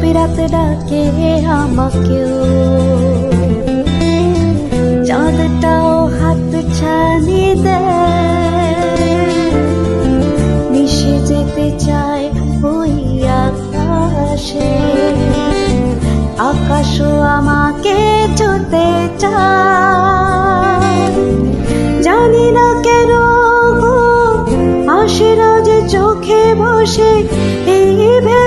গভীরাতে ডাকে আমাকেও, চাঁদটাও হাত ছানি দেয়, মিশে যেতে চায় ওই আকাশে, আকাশও আমাকে ছুঁতে চায়। জানি না কেন গো, হাসিরা যে চোখে বসে এই ভেবে